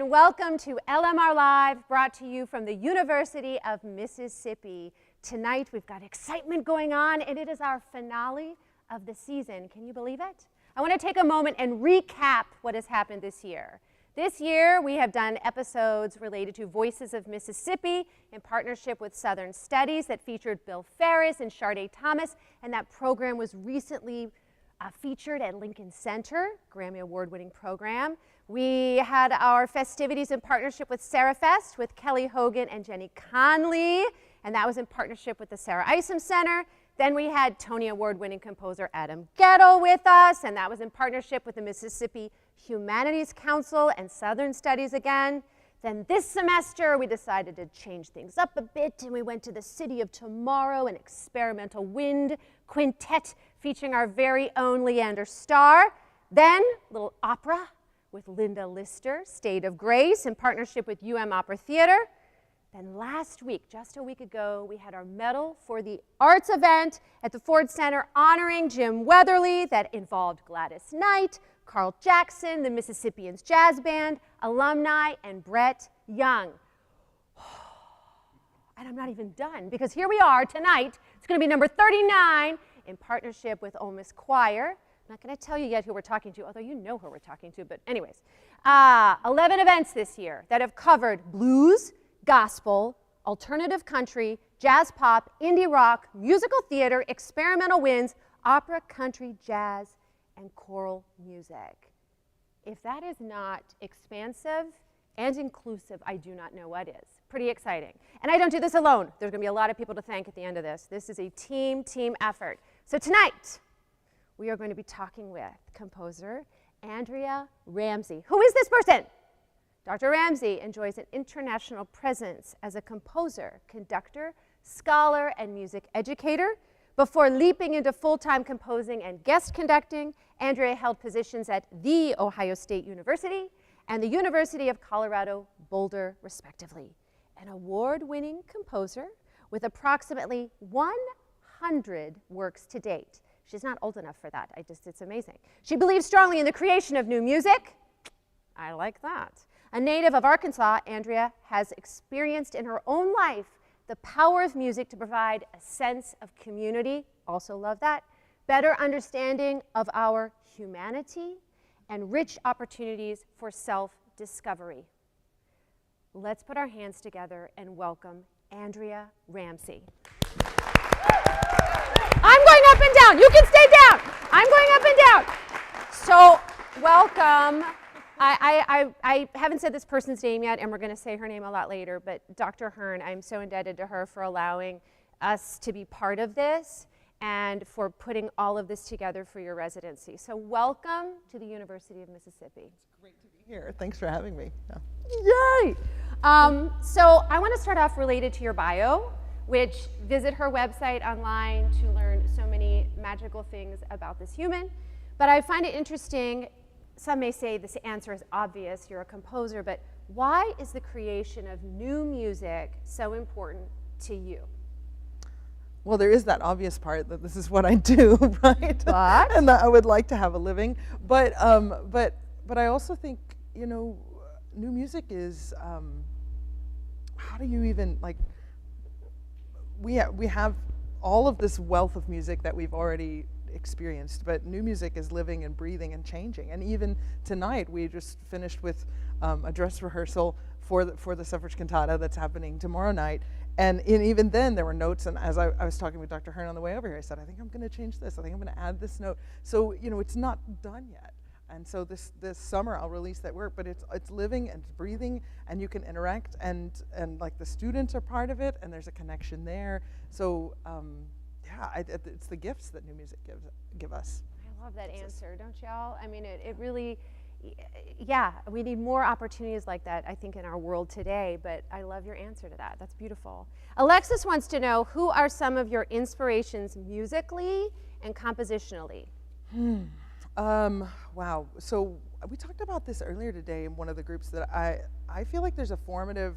and welcome to LMR Live, brought to you from the University of Mississippi. Tonight we've got excitement going on, and it is our finale of the season. Can you believe it? I want to take a moment and recap what has happened this year. This year we have done episodes related to Voices of Mississippi in partnership with Southern Studies that featured Bill Ferris and Sharday Thomas, and that program was recently featured at Lincoln Center, Grammy Award-winning program. We had our festivities in partnership with Sarah Fest with Kelly Hogan and Jenny Conley, and that was in partnership with the Sarah Isom Center. Then we had Tony Award-winning composer Adam Gettle with us, and that was in partnership with the Mississippi Humanities Council and Southern Studies again. Then this semester, we decided to change things up a bit, and we went to the City of Tomorrow, an experimental wind quintet featuring our very own Leander Starr. Then, a little opera with Linda Lister, State of Grace, in partnership with Opera Theater. Then last week, just a week ago, we had our Medal for the Arts event at the Ford Center honoring Jim Weatherly that involved Gladys Knight, Carl Jackson, the Mississippians Jazz Band, alumni, and Brett Young. And I'm not even done, because here we are tonight. It's going to be number 39 in partnership with Ole Miss Choir. I'm not going to tell you yet who we're talking to, although you know who we're talking to, but anyways. 11 events this year that have covered blues, gospel, alternative country, jazz pop, indie rock, musical theater, experimental winds, opera, country, jazz, and choral music. If that is not expansive and inclusive, I do not know what is. Pretty exciting. And I don't do this alone. There's going to be a lot of people to thank at the end of this. This is a team effort. So tonight, we are going to be talking with composer Andrea Ramsey. Who is this person? Dr. Ramsey enjoys an international presence as a composer, conductor, scholar, and music educator. Before leaping into full-time composing and guest conducting, Andrea held positions at The Ohio State University and the University of Colorado Boulder, respectively. An award-winning composer with approximately 100 works to date. She's not old enough for that. It's amazing. She believes strongly in the creation of new music. I like that. A native of Arkansas, Andrea has experienced in her own life the power of music to provide a sense of community, also love that, better understanding of our humanity, and rich opportunities for self-discovery. Let's put our hands together and welcome Andrea Ramsey. I'm going up and down. You can stay down. I'm going up and down. So, welcome. I haven't said this person's name yet, and we're going to say her name a lot later, but Dr. Hearn, I'm so indebted to her for allowing us to be part of this and for putting all of this together for your residency. So welcome to the University of Mississippi. It's great to be here. Thanks for having me. Yeah. Yay! So I want to start off related to your bio, which visit her website online to learn so many magical things about this human. But I find it interesting. Some may say this answer is obvious, you're a composer, but why is the creation of new music so important to you? Well, there is that obvious part that this is what I do, right? But? And that I would like to have a living. But I also think, you know, new music is, how do you even, like, we have all of this wealth of music that we've already experienced, but new music is living and breathing and changing. And even tonight, we just finished with a dress rehearsal for the suffrage cantata that's happening tomorrow night. And even then, there were notes. And as I was talking with Dr. Hearn on the way over here, I said, I think I'm going to change this. I think I'm going to add this note. So you know, it's not done yet. And so this summer, I'll release that work. But it's living and it's breathing, and you can interact. And like the students are part of it, and there's a connection there. So. Yeah, it's the gifts that new music give us. I love that answer, don't y'all? I mean, it really, yeah, we need more opportunities like that, I think, in our world today, but I love your answer to that. That's beautiful. Alexis wants to know, who are some of your inspirations musically and compositionally? Wow, so we talked about this earlier today in one of the groups that I feel like there's a formative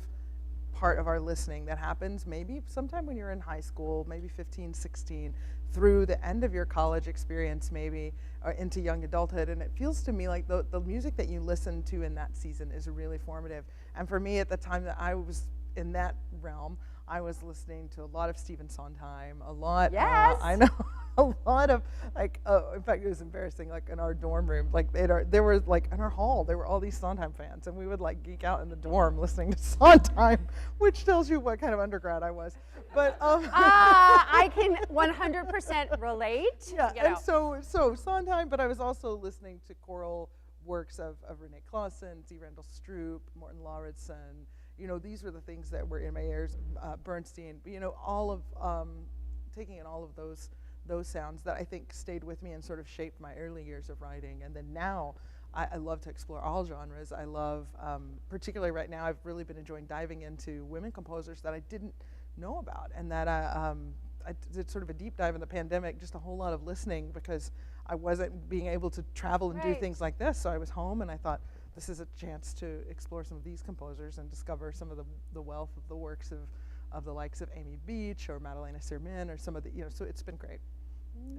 part of our listening that happens maybe sometime when you're in high school, maybe 15, 16, through the end of your college experience maybe, or into young adulthood. And it feels to me like the music that you listen to in that season is really formative. And for me, at the time that I was in that realm, I was listening to a lot of Stephen Sondheim, a lot, Yes. I know, a lot of, like, in fact, it was embarrassing, like, in our dorm room, like, there was, like, in our hall, there were all these Sondheim fans, and we would, like, geek out in the dorm listening to Sondheim, which tells you what kind of undergrad I was. But, I can 100% relate. yeah, You know. and so Sondheim, but I was also listening to choral works of Renee Clausen, Z. Randall Stroop, Morton Lauridsen. You know, these were the things that were in my ears, Bernstein, but, you know, all of, taking in all of those sounds that I think stayed with me and sort of shaped my early years of writing. And then now, I love to explore all genres. I love, particularly right now, I've really been enjoying diving into women composers that I didn't know about, and that I did sort of a deep dive in the pandemic, just a whole lot of listening because I wasn't being able to travel and do things like this. So I was home and I thought, this is a chance to explore some of these composers and discover some of the wealth of the works of the likes of Amy Beach or Madalena Sirmin or some of the, you know, so it's been great.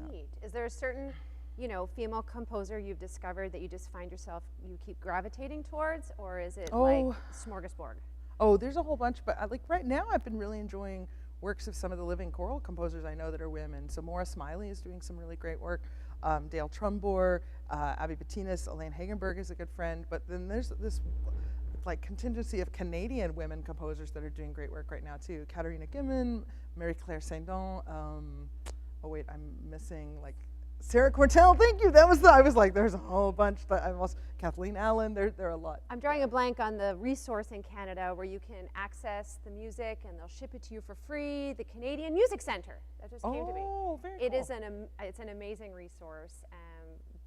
Neat. Yeah. Is there a certain, you know, female composer you've discovered that you just find yourself, you keep gravitating towards, or is it like smorgasbord? Oh, there's a whole bunch, but like right now I've been really enjoying works of some of the living choral composers I know that are women. So Maura Smiley is doing some really great work. Dale Trumbore, Abby Bettinas, Elaine Hagenberg is a good friend. But then there's this like contingency of Canadian women composers that are doing great work right now too. Katarina Gimmon, Marie Claire Saint-Don. Oh wait, I'm missing like Sarah Cortell. Thank you. That was I was like, there's a whole bunch. But I lost Kathleen Allen. There are a lot. I'm drawing a blank on the resource in Canada where you can access the music and they'll ship it to you for free. The Canadian Music Center. That just came to me. Oh, very cool. It is it's an amazing resource.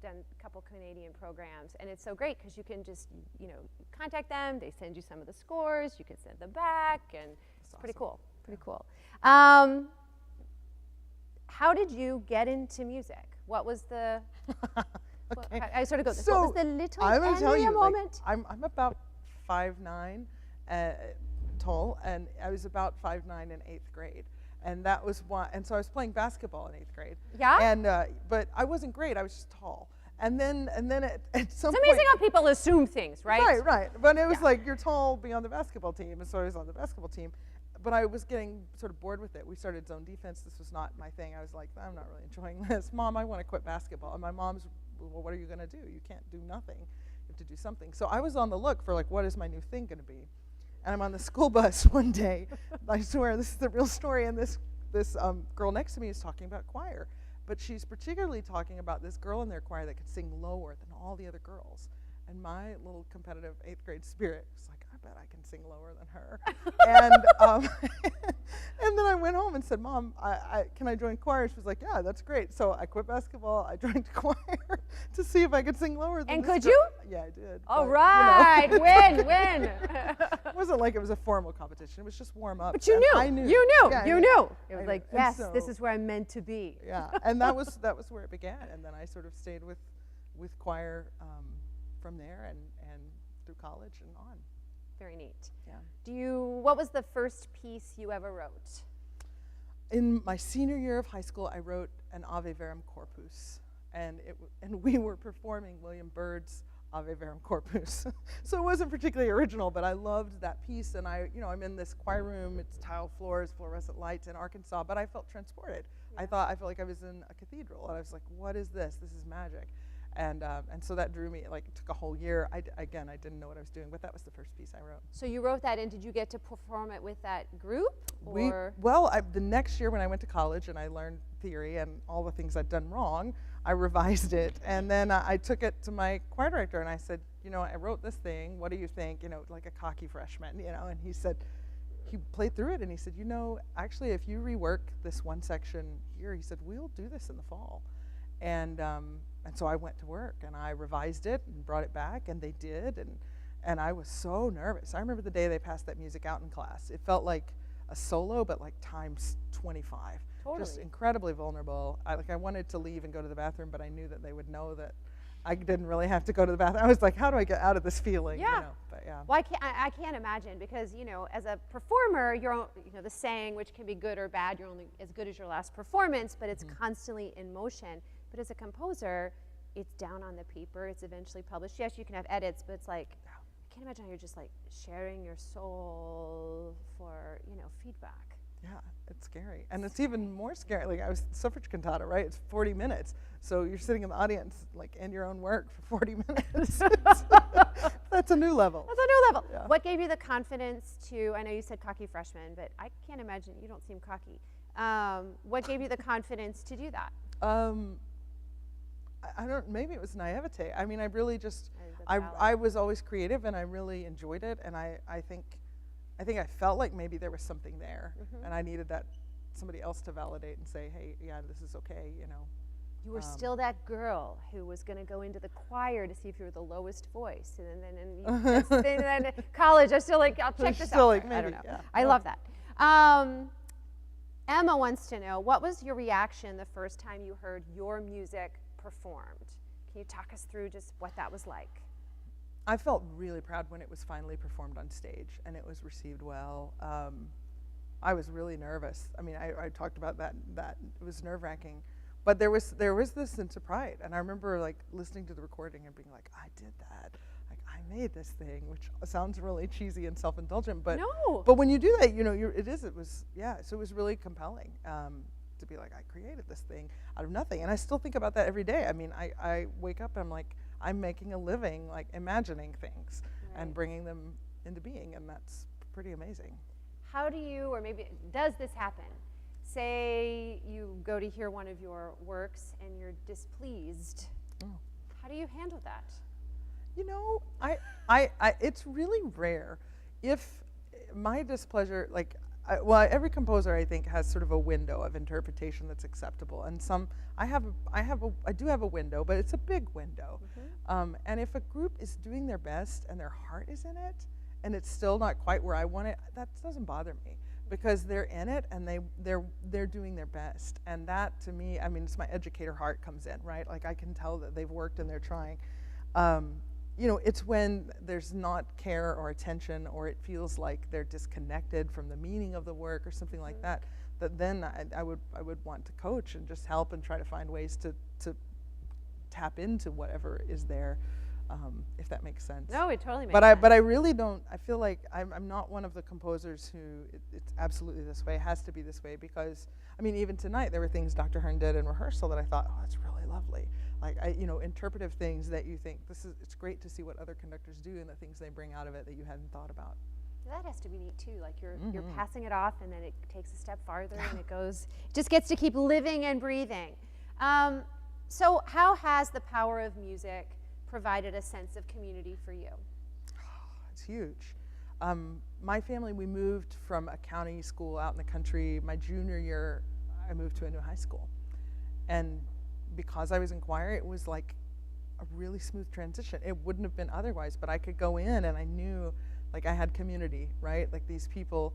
Done a couple Canadian programs, and it's so great because you can just, you know, contact them. They send you some of the scores. You can send them back, and it's awesome. Pretty cool. Pretty cool. How did you get into music? What was the? Okay. I sort of go. So what was the little I'm gonna tell you, moment? like, I'm about 5'9" tall, and I was about 5'9" in 8th grade. And that was one, and so I was playing basketball in 8th grade. Yeah. And but I wasn't great. I was just tall. And then at some It's point, amazing how people assume things, right? Right. But it was like you're tall, be on the basketball team, and so I was on the basketball team. But I was getting sort of bored with it. We started zone defense. This was not my thing. I was like, I'm not really enjoying this. Mom, I want to quit basketball. And my mom's, well, what are you going to do? You can't do nothing. You have to do something. So I was on the look for like, what is my new thing going to be? And I'm on the school bus one day. I swear, this is the real story. And this girl next to me is talking about choir. But she's particularly talking about this girl in their choir that could sing lower than all the other girls. And my little competitive 8th grade spirit was like, I bet I can sing lower than her. And and then I went home and said, Mom, can I join choir? She was like, yeah, that's great. So I quit basketball. I joined choir to see if I could sing lower than And this could girl. you? Yeah, I did. All but, right, you know. win. It wasn't like it was a formal competition. It was just warm up. But you knew. I knew. You knew. Yeah, You I knew. It was I like, knew. And yes, this so- is where I'm meant to be. Yeah, and that was where it began. And then I sort of stayed with choir from there and through college and on. Very neat. Yeah. What was the first piece you ever wrote? In my senior year of high school, I wrote an Ave Verum Corpus, and we were performing William Byrd's Ave Verum Corpus. So it wasn't particularly original, but I loved that piece, and I'm in this choir room, it's tile floors, fluorescent lights in Arkansas, but I felt transported. Yeah. I felt like I was in a cathedral, and I was like, what is this? This is magic. And so that drew me. Like, it took a whole year. I didn't know what I was doing, but that was the first piece I wrote. So you wrote that, and did you get to perform it with that group? The next year when I went to college and I learned theory and all the things I'd done wrong, I revised it, and then I took it to my choir director and I said, I wrote this thing. What do you think? Like a cocky freshman, and he said, he played through it and he said, actually, if you rework this one section here, he said, we'll do this in the fall, and so I went to work and I revised it and brought it back, and they did, and I was so nervous. I remember the day they passed that music out in class. It felt like a solo, but like times 25. Totally. Just incredibly vulnerable. I wanted to leave and go to the bathroom, but I knew that they would know that I didn't really have to go to the bathroom. I was like, how do I get out of this feeling? Yeah. You know? But yeah. Well, I can't imagine, because, you know, as a performer, you know, the saying, which can be good or bad, you're only as good as your last performance, but it's constantly in motion. But as a composer, it's down on the paper, it's eventually published. Yes, you can have edits, but it's like, I can't imagine how you're just like sharing your soul for, you know, feedback. Yeah, it's scary. And it's even more scary. Like, I was suffrage cantata, right? It's 40 minutes. So you're sitting in the audience, like, in your own work for 40 minutes. That's a new level. That's a new level. Yeah. What gave you the confidence to, I know you said cocky freshman, but I can't imagine, you don't seem cocky. What gave you the confidence to do that? I don't, maybe it was naivete. I mean, I really just, I was always creative, and I really enjoyed it. And I think I felt like maybe there was something there, and I needed somebody else to validate and say, hey, yeah, this is okay, you know. You were still that girl who was going to go into the choir to see if you were the lowest voice, and then college, I was still like, I'll check this out. Like, maybe, I don't know. Yeah. I love that. Emma wants to know, what was your reaction the first time you heard your music performed? Can you talk us through just what that was like? I felt really proud when it was finally performed on stage and it was received well. I was really nervous. I mean, I talked about that it was nerve-wracking, but there was this sense of pride. And I remember like listening to the recording and being like, I did that. Like, I made this thing, which sounds really cheesy and self-indulgent, but no. But when you do that, you know, so it was really compelling to be like, I created this thing out of nothing. And I still think about that every day. I mean, I wake up and I'm like, I'm making a living, like, imagining things and bringing them into being, and that's pretty amazing. How do you, or maybe does this happen? Say you go to hear one of your works and you're displeased. Oh. How do you handle that? You know, it's really rare. If my displeasure, like, every composer, I think, has sort of a window of interpretation that's acceptable, and I do have a window, but it's a big window. And if a group is doing their best and their heart is in it, and it's still not quite where I want it, that doesn't bother me, because they're in it and they're doing their best. And that, to me, I mean, it's my educator heart comes in, right? Like, I can tell that they've worked and they're trying. You know, it's when there's not care or attention, or it feels like they're disconnected from the meaning of the work or something like that, that then I would want to coach and just help and try to find ways to tap into whatever is there, if that makes sense. No, it totally makes sense. But I really don't, I feel like I'm not one of the composers who it's absolutely this way, it has to be this way, because, I mean, even tonight there were things Dr. Hearn did in rehearsal that I thought, oh, that's really lovely. Like, you know, interpretive things that you think, it's great to see what other conductors do and the things they bring out of it that you hadn't thought about. That has to be neat too, like you're passing it off and then it takes a step farther and it just gets to keep living and breathing. So how has the power of music provided a sense of community for you? It's huge. My family, we moved from a county school out in the country. My junior year, I moved to a new high school. And because I was in choir, it was like a really smooth transition. It wouldn't have been otherwise, but I could go in and I knew, like, I had community, right? Like, these people,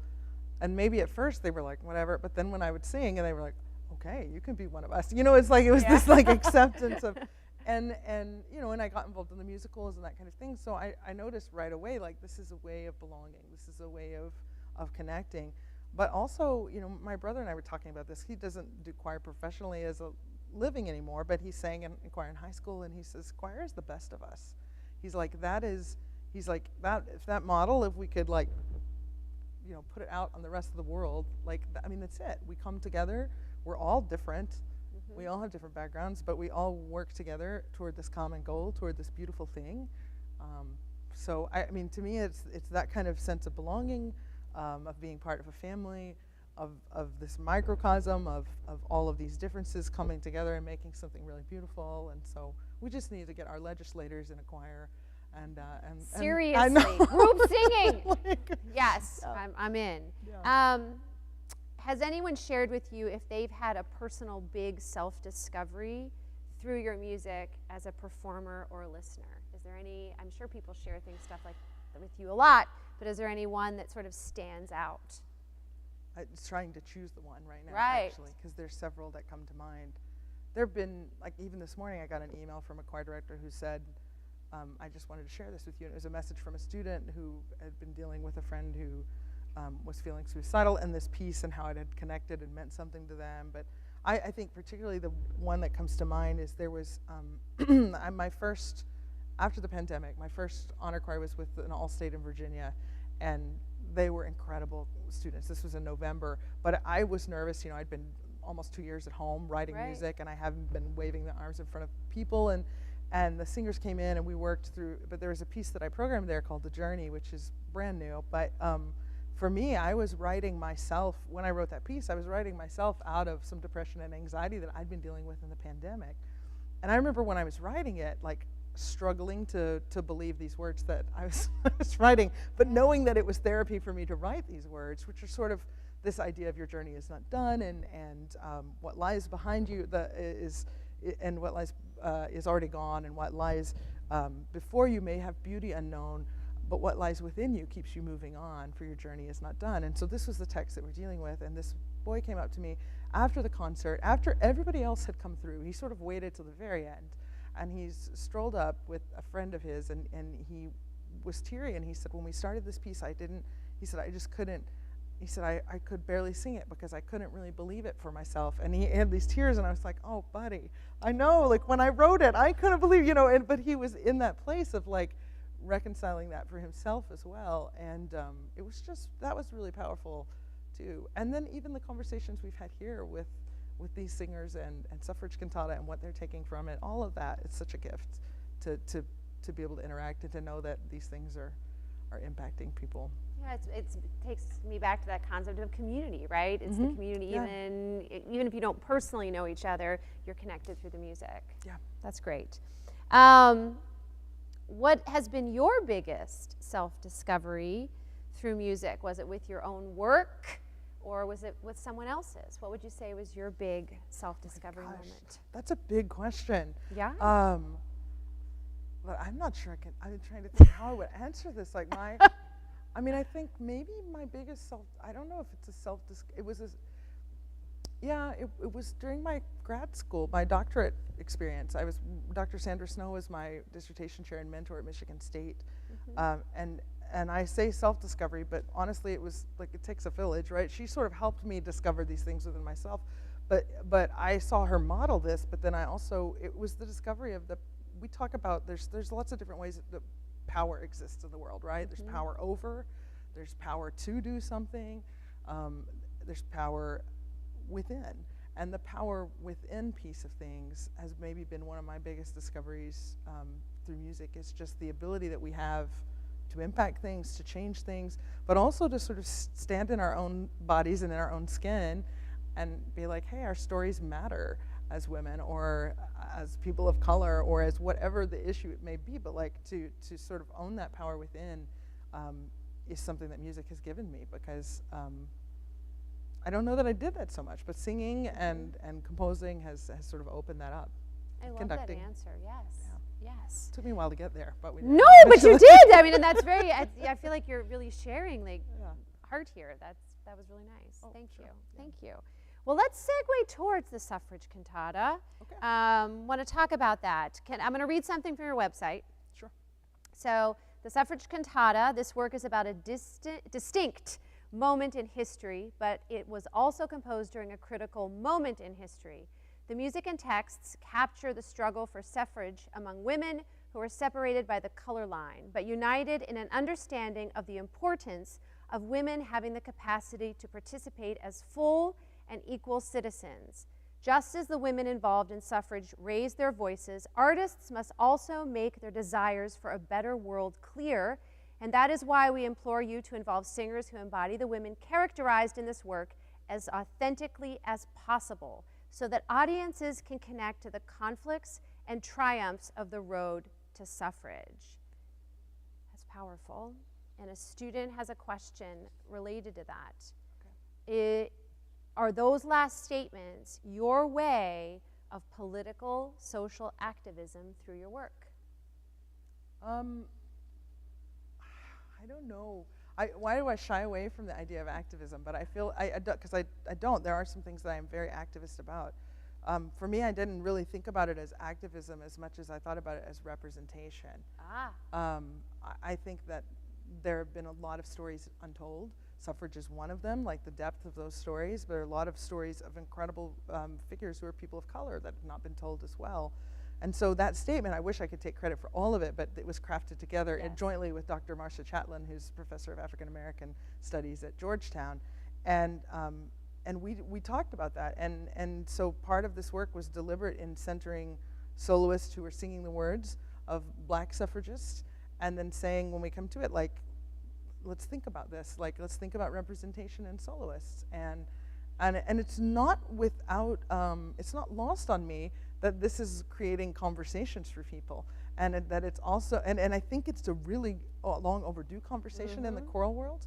and maybe at first they were like, whatever, but then when I would sing and they were like, okay, you can be one of us. You know, it's like, it was this like acceptance of, and you know, and I got involved in the musicals and that kind of thing. So I noticed right away, like, this is a way of belonging. This is a way of connecting. But also, you know, my brother and I were talking about this. He doesn't do choir professionally as a living anymore, but he sang in choir in high school, and he says, choir is the best of us. He's like, if that model, if we could, like, you know, put it out on the rest of the world, like, I mean, that's it. We come together, we're all different, we all have different backgrounds, but we all work together toward this common goal, toward this beautiful thing. So, I mean, to me, it's that kind of sense of belonging, of being part of a family, of this microcosm of all of these differences coming together and making something really beautiful. And so we just need to get our legislators in a choir and seriously, group singing. Yes, yeah. I'm in. Yeah. Has anyone shared with you if they've had a personal big self-discovery through your music as a performer or a listener? Is there any, I'm sure people share stuff like that with you a lot, but is there any one that sort of stands out? I'm trying to choose the one right now, right. Actually, because there's several that come to mind. there have been, like even this morning I got an email from a choir director who said, I just wanted to share this with you. And it was a message from a student who had been dealing with a friend who was feeling suicidal, and this piece and how it had connected and meant something to them. But I think particularly the one that comes to mind is there was, my first, after the pandemic, my first honor choir was with an all-state in Virginia, and they were incredible students. This was in November, but I was nervous. You know, I'd been almost 2 years at home writing music, and I haven't been waving the arms in front of people, and the singers came in and we worked through, but there was a piece that I programmed there called The Journey, which is brand new, but for me, I was writing myself, when I wrote that piece, I was writing myself out of some depression and anxiety that I'd been dealing with in the pandemic. And I remember when I was writing it, like struggling to believe these words that I was writing, but knowing that it was therapy for me to write these words, which are sort of this idea of your journey is not done, and what lies behind you and what lies is already gone, and what lies before you may have beauty unknown, but what lies within you keeps you moving on, for your journey is not done. And so this was the text that we're dealing with, and this boy came up to me after the concert, after everybody else had come through. He sort of waited till the very end, and he's strolled up with a friend of his, and he was teary, and he said, when we started this piece, I just couldn't, he said, I could barely sing it because I couldn't really believe it for myself. And he had these tears, and I was like, oh, buddy, I know, like when I wrote it, I couldn't believe, you know, but he was in that place of like, reconciling that for himself as well, and it was just, that was really powerful too. And then even the conversations we've had here with these singers and Suffrage Cantata and what they're taking from it, all of that, it's such a gift to be able to interact and to know that these things are impacting people. Yeah, it takes me back to that concept of community, right? It's the community, even if you don't personally know each other, you're connected through the music. Yeah. That's great. What has been your biggest self-discovery through music? Was it with your own work, or was it with someone else's? What would you say was your big self-discovery moment? That's a big question. Yeah. But I'm not sure I'm trying to think how I would answer this. Like I mean, I think maybe my biggest I don't know if it's a it was it was during my grad school, my doctorate experience. Dr. Sandra Snow was my dissertation chair and mentor at Michigan State. And I say self-discovery, but honestly it was like it takes a village, right? She sort of helped me discover these things within myself. But I saw her model this, but then it was the discovery of we talk about, there's lots of different ways that power exists in the world, right? There's power over, there's power to do something, there's power within. And the power within piece of things has maybe been one of my biggest discoveries through music. Is just the ability that we have to impact things, to change things, but also to sort of stand in our own bodies and in our own skin and be like, hey, our stories matter as women or as people of color or as whatever the issue it may be, but like to sort of own that power within is something that music has given me, because I don't know that I did that so much, but singing and composing has sort of opened that up. I love Conducting. that answer, yes. Yeah. Yes. Took me a while to get there, but we did. No, but you did. I mean, and that's very, I feel like you're really sharing like heart here. That was really nice. Oh, Thank you. sure. Thank you. Well, let's segue towards the suffrage cantata. Okay. Want to talk about that. I'm going to read something from your website. Sure. So the suffrage cantata, this work is about a distinct moment in history, but it was also composed during a critical moment in history. The music and texts capture the struggle for suffrage among women who were separated by the color line, but united in an understanding of the importance of women having the capacity to participate as full and equal citizens. Just as the women involved in suffrage raised their voices, artists must also make their desires for a better world clear, and that is why we implore you to involve singers who embody the women characterized in this work as authentically as possible, so that audiences can connect to the conflicts and triumphs of the road to suffrage. That's powerful. And a student has a question related to that. Okay. Are those last statements your way of political, social activism through your work? I don't know. Why do I shy away from the idea of activism? But I feel, because I don't. There are some things that I'm very activist about. For me, I didn't really think about it as activism as much as I thought about it as representation. I think that there have been a lot of stories untold. Suffrage is one of them, like the depth of those stories, but there are a lot of stories of incredible figures who are people of color that have not been told as well. And so that statement, I wish I could take credit for all of it, but it was crafted together and jointly with Dr. Marcia Chatlin, who's professor of African American Studies at Georgetown. And we talked about that. And so part of this work was deliberate in centering soloists who were singing the words of black suffragists, and then saying, when we come to it, like, let's think about this. Like, let's think about representation in soloists. And it's not without, it's not lost on me that this is creating conversations for people, and that it's also, and I think it's a really long overdue conversation in the choral world.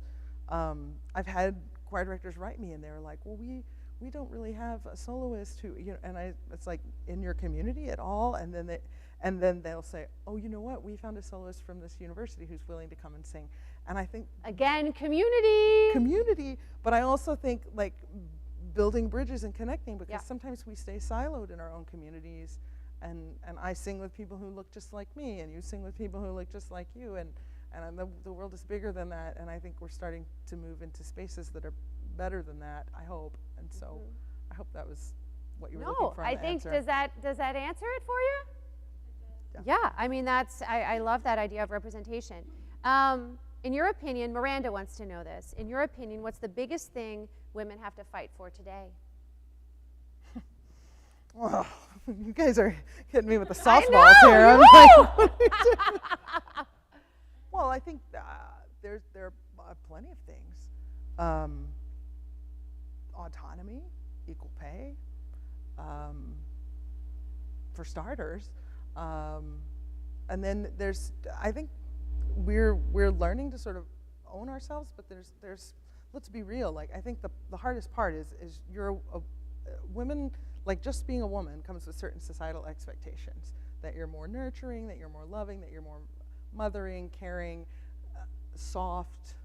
I've had choir directors write me, and they were like, well, we don't really have a soloist who, you know, and it's like, in your community at all? And then they'll say, oh, you know what, we found a soloist from this university who's willing to come and sing. And I think, again, community, but I also think, like, building bridges and connecting, because sometimes we stay siloed in our own communities, and I sing with people who look just like me, and you sing with people who look just like you, and the world is bigger than that, and I think we're starting to move into spaces that are better than that, I hope. And so I hope that was what you were looking for. No, I think, does that answer it for you? Yeah, I mean, I love that idea of representation. In your opinion, Miranda wants to know this. In your opinion, what's the biggest thing women have to fight for today? Well, you guys are hitting me with the softballs here. I'm like, what are you doing? Well, I think there are plenty of things. Autonomy, equal pay, for starters. And then I think we're learning to sort of own ourselves, but there's let's be real. Like, I think the hardest part is you're women, like, just being a woman comes with certain societal expectations, that you're more nurturing, that you're more loving, that you're more mothering, caring, soft,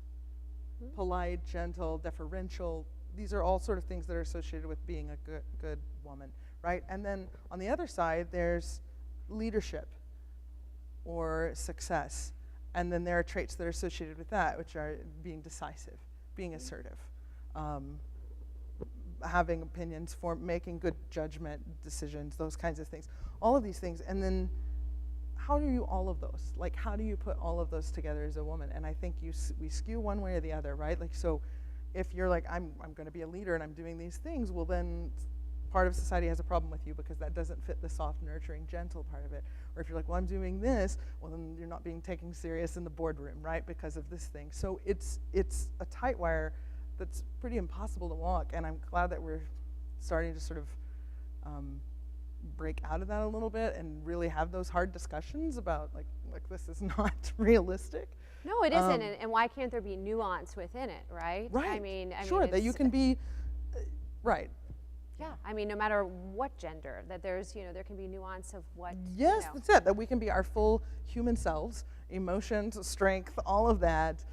polite, gentle, deferential. These are all sort of things that are associated with being a good woman, right? And then on the other side, there's leadership or success. And then there are traits that are associated with that, which are being decisive, being assertive, having opinions, making good judgment decisions, those kinds of things. All of these things. And then how do you all of those? Like, how do you put all of those together as a woman? And I think we skew one way or the other, right? Like, so if you're like, I'm going to be a leader and I'm doing these things, well, then part of society has a problem with you because that doesn't fit the soft, nurturing, gentle part of it. Or if you're like, well, I'm doing this, well, then you're not being taken serious in the boardroom, right, because of this thing. So it's a tight wire that's pretty impossible to walk, and I'm glad that we're starting to sort of break out of that a little bit and really have those hard discussions about, like this is not realistic. No, it isn't, and why can't there be nuance within it, right? Right. I mean, sure, that you can be, right. Yeah, I mean, no matter what gender, that there's, there can be nuance of what. Yes, that's it, that we can be our full human selves, emotions, strength, all of that,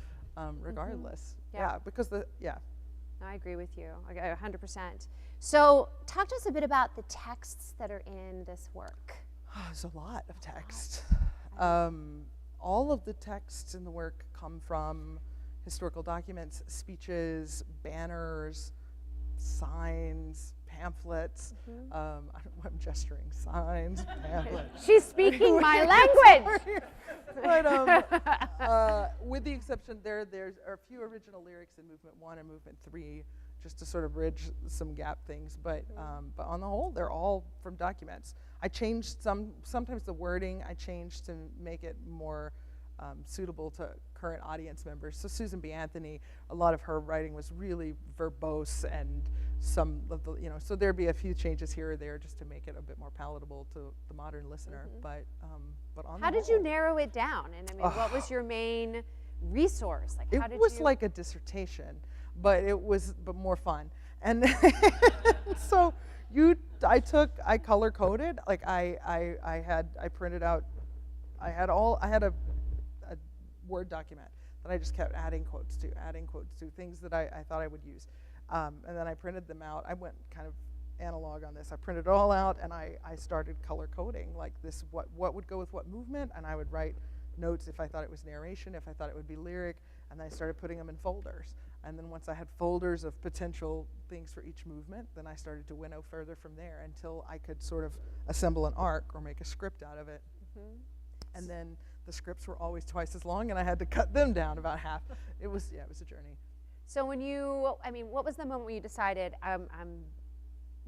regardless. Yeah, because I agree with you, 100%. So talk to us a bit about the texts that are in this work. There's a lot of text. All of the texts in the work come from historical documents, speeches, banners, signs, pamphlets. I don't know why I'm gesturing. Signs, pamphlets. She's speaking my language. But with the exception, there are a few original lyrics in Movement 1 and Movement 3, just to sort of bridge some gap things. But on the whole, they're all from documents. I changed sometimes the wording I changed to make it more suitable to current audience members. So Susan B. Anthony, a lot of her writing was really verbose, and some of the, so there'd be a few changes here or there just to make it a bit more palatable to the modern listener. But on how did you narrow it down? And I mean, what was your main resource? Like, it was like a dissertation, but it was more fun. And so I color coded. Like I printed out. I had a Word document that I just kept adding quotes to things that I thought I would use. And then I printed them out. I went kind of analog on this. I printed it all out, and I started color coding, like this, what would go with what movement, and I would write notes if I thought it was narration, if I thought it would be lyric, and then I started putting them in folders. And then once I had folders of potential things for each movement, then I started to winnow further from there until I could sort of assemble an arc or make a script out of it. Mm-hmm. And then the scripts were always twice as long, and I had to cut them down about half. It was a journey. So what was the moment when you decided, I'm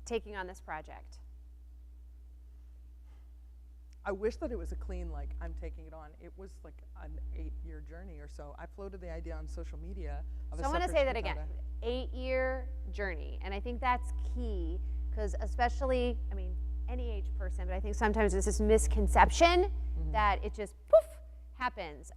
taking on this project? I wish that it was a clean, like, I'm taking it on. It was like an 8-year journey or so. I floated the idea on social media of so I want to say that again, 8-year journey. And I think that's key, because especially, any age person, but I think sometimes there's this misconception that it just, poof, happens.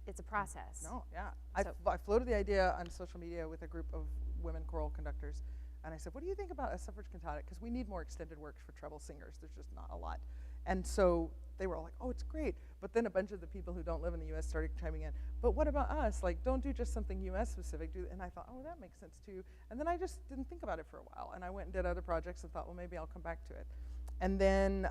It's a process. No, yeah. I floated the idea on social media with a group of women choral conductors. And I said, what do you think about a suffrage cantata? Because we need more extended works for treble singers. There's just not a lot. And so they were all like, oh, it's great. But then a bunch of the people who don't live in the U.S. started chiming in. But what about us? Like, don't do just something U.S. specific. And I thought, oh, that makes sense too. And then I just didn't think about it for a while. And I went and did other projects and thought, well, maybe I'll come back to it. And then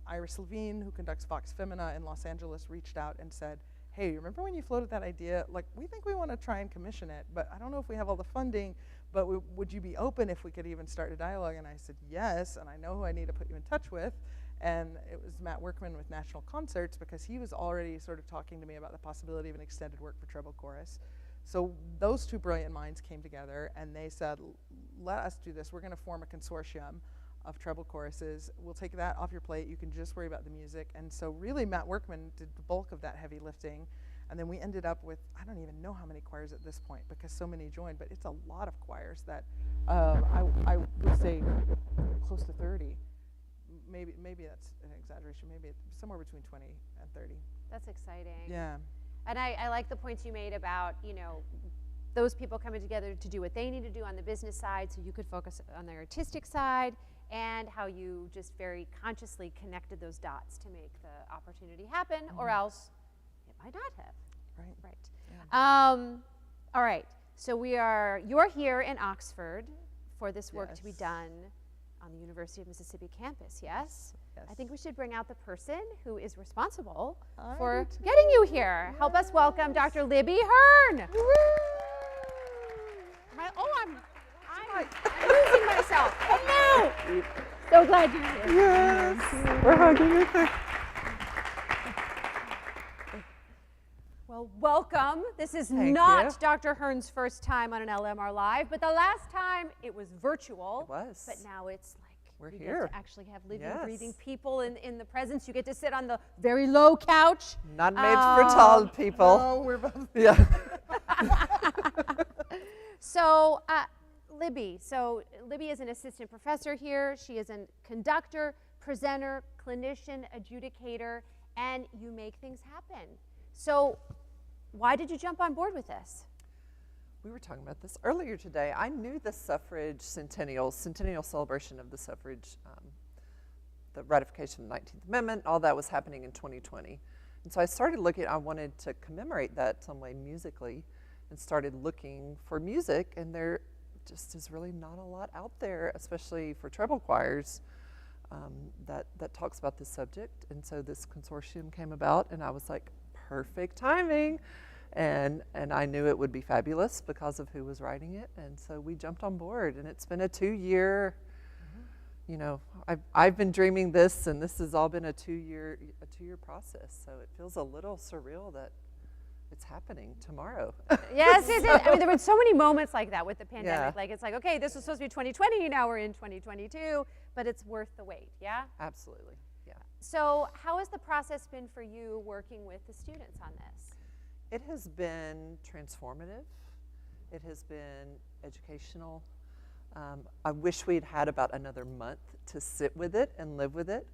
Iris Levine, who conducts Vox Femina in Los Angeles, reached out and said, hey, remember when you floated that idea? Like, we think we want to try and commission it, but I don't know if we have all the funding, but would you be open if we could even start a dialogue? And I said, yes, and I know who I need to put you in touch with. And it was Matt Workman with National Concerts, because he was already sort of talking to me about the possibility of an extended work for treble chorus. So those two brilliant minds came together, and they said, let us do this. We're going to form a consortium of treble choruses. We'll take that off your plate. You can just worry about the music. And so really Matt Workman did the bulk of that heavy lifting. And then we ended up with, I don't even know how many choirs at this point, because so many joined, but it's a lot of choirs that I would say close to 30. Maybe that's an exaggeration. Maybe it's somewhere between 20 and 30. That's exciting. Yeah. And I like the points you made about, those people coming together to do what they need to do on the business side so you could focus on the artistic side, and how you just very consciously connected those dots to make the opportunity happen, or else it might not have. Right. Yeah. All right. So you're here in Oxford for this work to be done on the University of Mississippi campus, yes? Yes. I think we should bring out the person who is responsible for getting you here. Yes. Help us welcome Dr. Libby Hearn. I'm losing myself. Oh no! So glad you're here. Yes, we're hugging you. Well, welcome. This is not Dr. Hearn's first time on an LMR Live, but the last time it was virtual. It was. But now it's like we're we here. get to actually have living, breathing people in the presence. You get to sit on the very low couch. Not made for tall people. No, we're both. Yeah. So, Libby is an assistant professor here. She is a conductor, presenter, clinician, adjudicator, and you make things happen. So why did you jump on board with this? We were talking about this earlier today. I knew the suffrage centennial celebration of the suffrage, the ratification of the 19th Amendment, all that was happening in 2020. And so I started looking, I wanted to commemorate that some way musically, and started looking for music, and there just is really not a lot out there, especially for treble choirs, that talks about this subject. And so this consortium came about, and I was like, perfect timing. And I knew it would be fabulous because of who was writing it, and so we jumped on board, and it's been a 2-year, I've been dreaming this, and this has all been a two-year process, so it feels a little surreal that it's happening tomorrow. Yes, it is. There were so many moments like that with the pandemic. Yeah. Like, it's like, okay, this was supposed to be 2020, now we're in 2022, but it's worth the wait, yeah? Absolutely, yeah. So how has the process been for you working with the students on this? It has been transformative. It has been educational. I wish we'd had about another month to sit with it and live with it.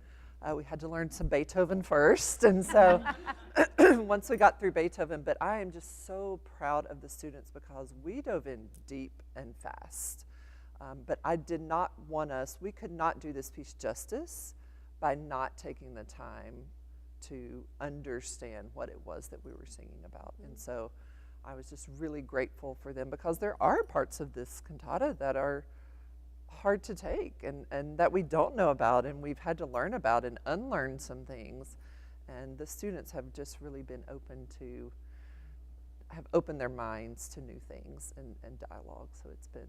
We had to learn some Beethoven first, and so once we got through Beethoven, but I am just so proud of the students because we dove in deep and fast. But I did not want we could not do this piece justice by not taking the time to understand what it was that we were singing about. And so I was just really grateful for them because there are parts of this cantata that are hard to take and that we don't know about, and we've had to learn about and unlearn some things. And the students have just really been have opened their minds to new things and dialogue. So it's been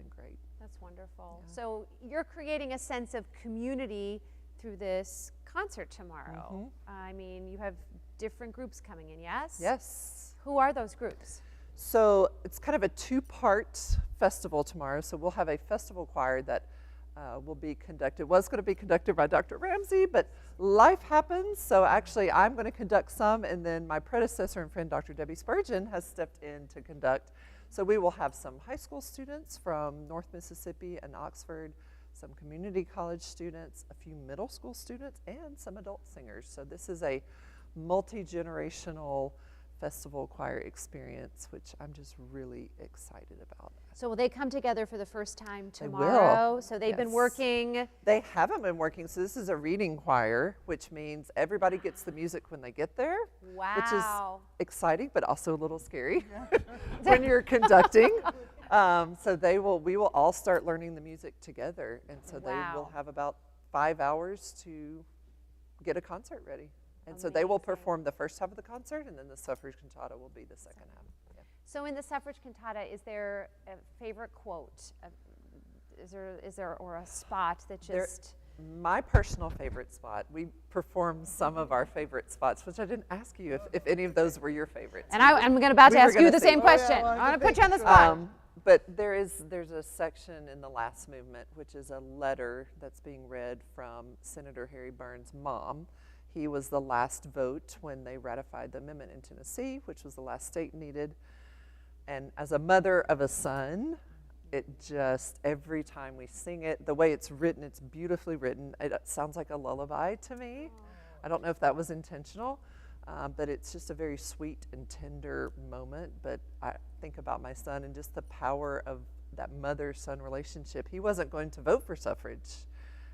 great. That's wonderful. Yeah. So you're creating a sense of community through this concert tomorrow. I mean, you have different groups coming in, yes? Yes. Who are those groups? So it's kind of a two-part festival tomorrow. So we'll have a festival choir that will be conducted. Was going to be conducted by Dr. Ramsey, but life happens. So actually, I'm going to conduct some, and then my predecessor and friend, Dr. Debbie Spurgeon, has stepped in to conduct. So we will have some high school students from North Mississippi and Oxford, some community college students, a few middle school students, and some adult singers. So this is a multi-generational festival choir experience, which I'm just really excited about. So will they come together for the first time They will. tomorrow? So they've been Yes. working. They haven't been working, so this is a reading choir, which means everybody gets the music when they get there, Wow. which is exciting, but also a little scary when you're conducting. So we will all start learning the music together, and so they will Wow. have about 5 hours to get a concert ready. And so they will Amazing. perform the first half of the concert, and then the suffrage cantata will be the second half. Yeah. So in the suffrage cantata, is there a favorite quote? Is there or a spot that just? My personal favorite spot, we performed some of our favorite spots, which I didn't ask you if any of those were your favorites. And I'm about to We were ask you gonna the say- same Oh, yeah, question. well, I I want to think put you on the so. spot. But there's a section in the last movement, which is a letter that's being read from Senator Harry Burns' mom. He was the last vote when they ratified the amendment in Tennessee, which was the last state needed. And as a mother of a son, it just, every time we sing it, the way it's written, it's beautifully written. It sounds like a lullaby to me. I don't know if that was intentional, but it's just a very sweet and tender moment. But I think about my son and just the power of that mother-son relationship. He wasn't going to vote for suffrage.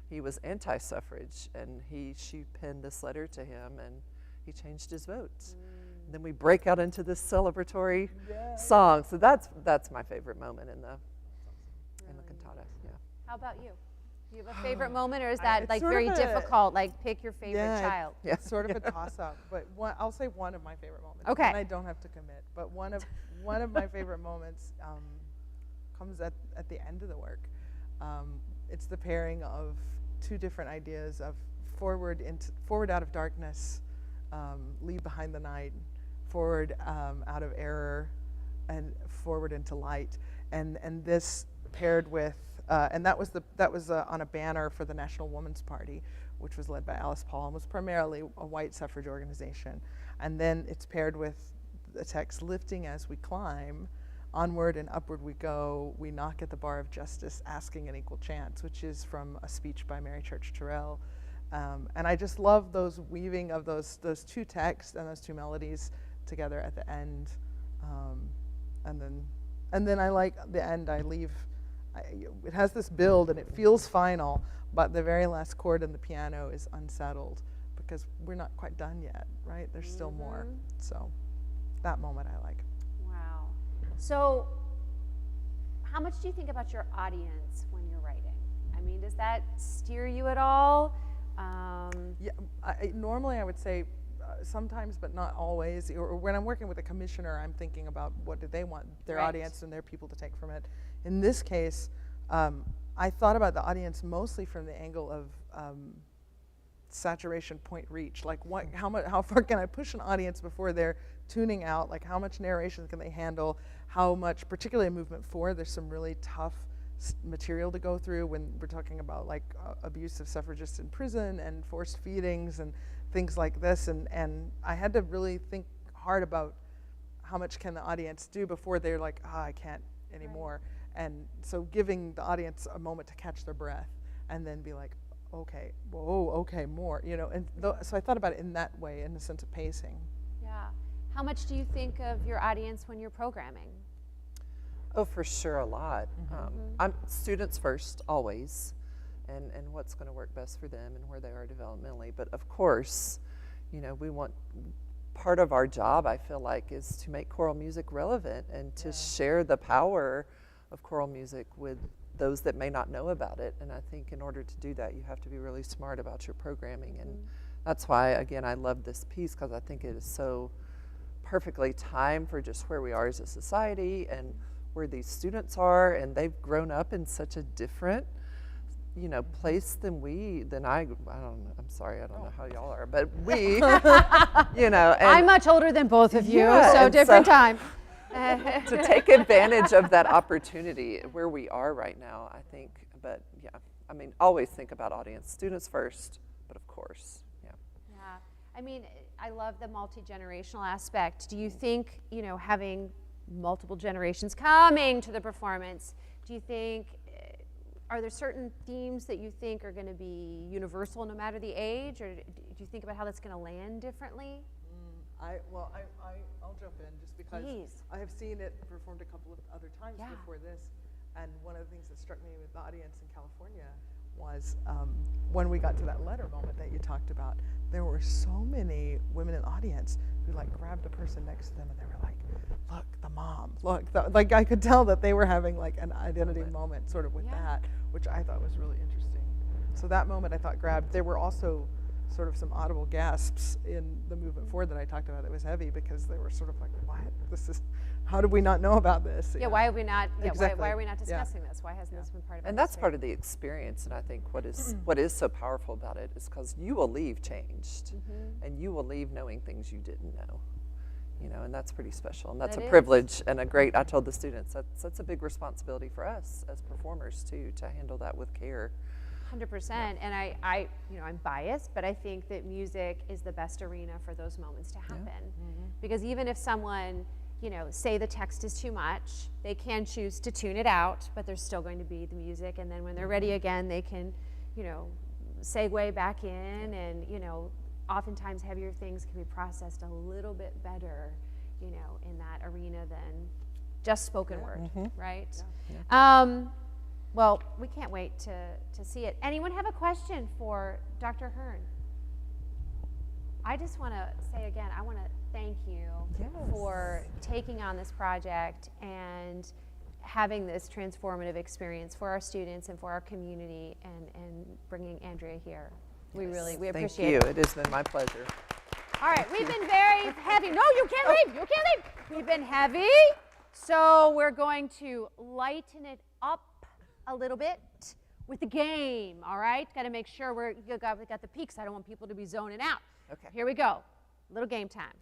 He was anti-suffrage, and she penned this letter to him, and he changed his vote. And then we break out into this celebratory song. So that's my favorite moment in the cantata. Yeah. How about you? Do you have a favorite moment, or is It's that like sort very of a- difficult? Like pick your favorite Yeah, child. Yeah. It's sort of a toss-up, but I'll say one of my favorite moments. Okay. And I don't have to commit, but one of my favorite moments comes at the end of the work. It's the pairing of two different ideas of forward out of darkness, leave behind the night, forward out of error, and forward into light. And this paired with and that was on a banner for the National Women's Party, which was led by Alice Paul and was primarily a white suffrage organization. And then it's paired with the text, lifting as we climb, onward and upward we go, we knock at the bar of justice, asking an equal chance, which is from a speech by Mary Church Terrell. And I just love those weaving of those two texts and those two melodies together at the end. And then I like the end. It has this build and it feels final, but the very last chord in the piano is unsettled because we're not quite done yet, right? There's still more. So that moment I like. Wow. So how much do you think about your audience when you're writing? I mean, does that steer you at all? Yeah, normally I would say sometimes, but not always. Or when I'm working with a commissioner, I'm thinking about what do they want their Right. audience and their people to take from it. In this case, I thought about the audience mostly from the angle of saturation point reach. Like, how far can I push an audience before they're tuning out? Like, how much narration can they handle? How much, particularly in Movement 4, there's some really tough material to go through when we're talking about like abuse of suffragists in prison and forced feedings and things like this. And I had to really think hard about how much can the audience do before they're like, I can't anymore. Right. And so giving the audience a moment to catch their breath and then be like, okay, whoa, okay, more, and so I thought about it in that way, in the sense of pacing. Yeah. How much do you think of your audience when you're programming? Oh, for sure, a lot. I'm students first, always, and what's going to work best for them and where they are developmentally. But of course, we want, part of our job, I feel like, is to make choral music relevant and to share the power of choral music with those that may not know about it. And I think in order to do that, you have to be really smart about your programming. And that's why, again, I love this piece, because I think it is so perfectly timed for just where we are as a society and where these students are, and they've grown up in such a different, place than I don't know. I'm sorry, I don't know how y'all are, but we, And I'm much older than both of you, Yeah, so and different so- time. to take advantage of that opportunity where we are right now, I think. But yeah, I mean, always think about audience, students first, but of course, yeah. Yeah, I mean, I love the multi-generational aspect. Do you think, having multiple generations coming to the performance, do you think, are there certain themes that you think are going to be universal no matter the age, or do you think about how that's going to land differently? I'll jump in just because Please. I have seen it performed a couple of other times Yeah. before this, and one of the things that struck me with the audience in California was when we got to that letter moment that you talked about, there were so many women in the audience who grabbed the person next to them and they were like, look, the mom, look, like I could tell that they were having an identity moment sort of with that, which I thought was really interesting. So that moment I thought grabbed. There were also sort of some audible gasps in the movement forward that I talked about that was heavy, because they were sort of like, what? How did we not know about this? Yeah, why are we not? Yeah, Exactly. why are we not discussing this? Why hasn't this been part of it? And that's part of the experience. And I think what is so powerful about it is because you will leave changed, and you will leave knowing things you didn't know. And that's pretty special, and that's That a is. privilege and a great. I told the students that's a big responsibility for us as performers too, to handle that with care. 100%. And I'm biased, but I think that music is the best arena for those moments to happen. Because even if someone, say the text is too much, they can choose to tune it out, but there's still going to be the music. And then when they're ready again, they can, segue back in, and, oftentimes heavier things can be processed a little bit better, in that arena than just spoken word, right? Well, we can't wait to see it. Anyone have a question for Dr. Hearn? I just want to say again, I want to thank you for taking on this project and having this transformative experience for our students and for our community, and bringing Andrea here. We appreciate it. Thank you. It has been my pleasure. All right, we've been very heavy. No, you can't leave. You can't leave. We've been heavy, so we're going to lighten it up a little bit with the game. All right, got to make sure we got the peaks. I don't want people to be zoning out. Okay. Here we go. Little game time.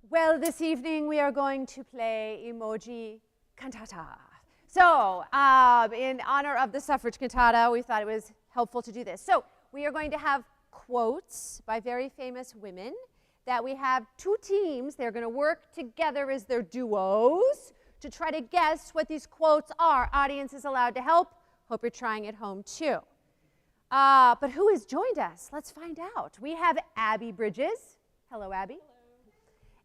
Well, this evening we are going to play Emoji Cantata. So, in honor of the suffrage cantata, we thought it was helpful to do this. So, we are going to have quotes by very famous women that we have two teams. They're going to work together as their duos to try to guess what these quotes are. Audience is allowed to help. Hope you're trying at home too. But who has joined us? Let's find out. We have Abby Bridges. Hello, Abby. Hello.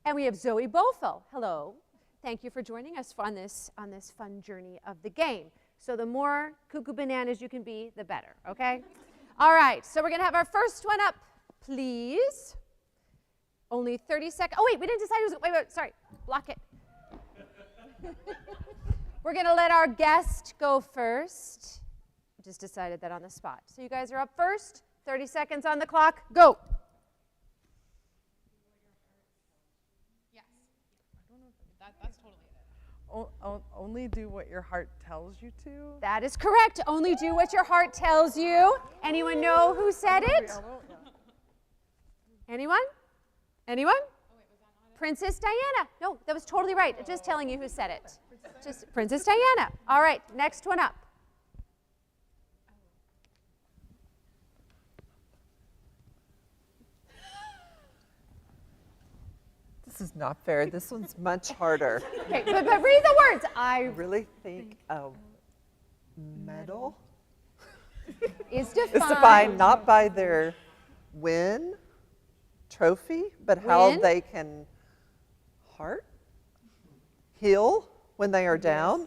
And we have Zoe Bofel. Hello. Thank you for joining us on this fun journey of the game. So the more cuckoo bananas you can be, the better, okay? All right, so we're going to have our first one up, please. Only 30 seconds. Oh, wait, we didn't decide who's, wait, sorry, block it. We're going to let our guest go first. Just decided that on the spot. So you guys are up first. 30 seconds on the clock. Go. That's totally it. Only do what your heart tells you to. That is correct. Only do what your heart tells you. Anyone know who said it? Anyone? Anyone? Princess Diana. No, that was totally right. Just telling you who said it. Just Princess Diana. All right, next one up. This is not fair. This one's much harder. Okay, but read the words. I really think medal. is It's defined not by their win, trophy, but how Win. they can heal when they are down,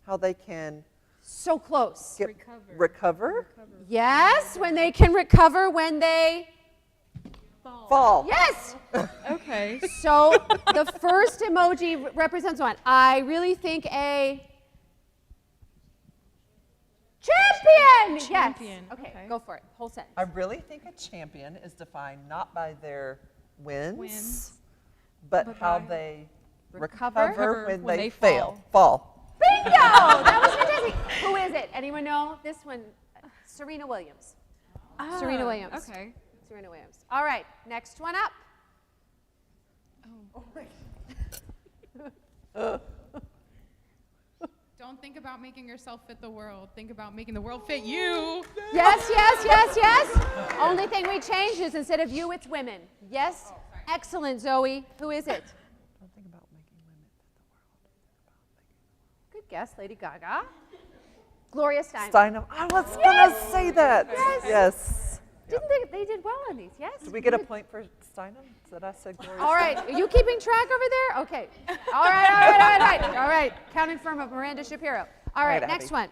how they can so close. get recover. Yes, when they can recover when they Fall. Yes. Okay. So the first emoji represents one. I really think a champion. Champion, Yes. Okay, okay. go for it. Whole sentence. I really think a champion is defined not by their wins, Wins. but But how by they Recover recover when when they they fail. fall. Bingo! That was fantastic. Who is it? Anyone know? This one, Serena Williams. Serena Williams. Okay. Serena Williams. All right, next one up. Don't think about making yourself fit the world. Think about making the world fit you. Yes, yes, yes, yes. Only thing we changed is instead of you, it's women. Yes? Excellent, Zoe. Who is it? Don't think about making women fit the world. Good guess, Lady Gaga. Gloria Steinem. Steinem. I was going to say that. Yes. Yes. Didn't they did well on these, yes? Did we get a point for Steinem? That I said Gloria All right, are you keeping track over there? Okay. All right. All right, counting from Miranda Shapiro. All right, right, next Abby. one.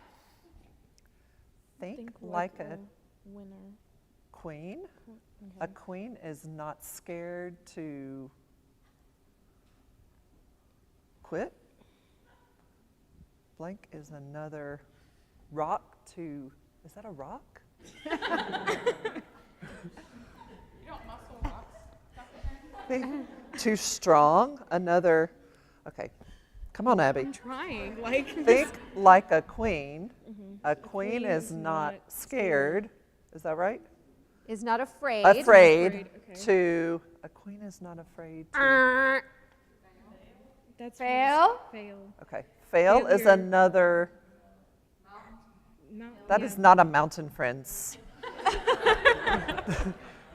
Think like a winner. queen. A queen is not scared to quit. Blank is another rock to, is that a rock? You don't muscle rocks. Too strong, another, okay, come on Abby. Trying. Like. Think like a queen. A queen queen is is not not scared. Is that right? Is not afraid. Afraid okay. to, a queen is not afraid to, That's Fail. Fail. okay. Fail is Failure. another, No. that is not a mountain, friends.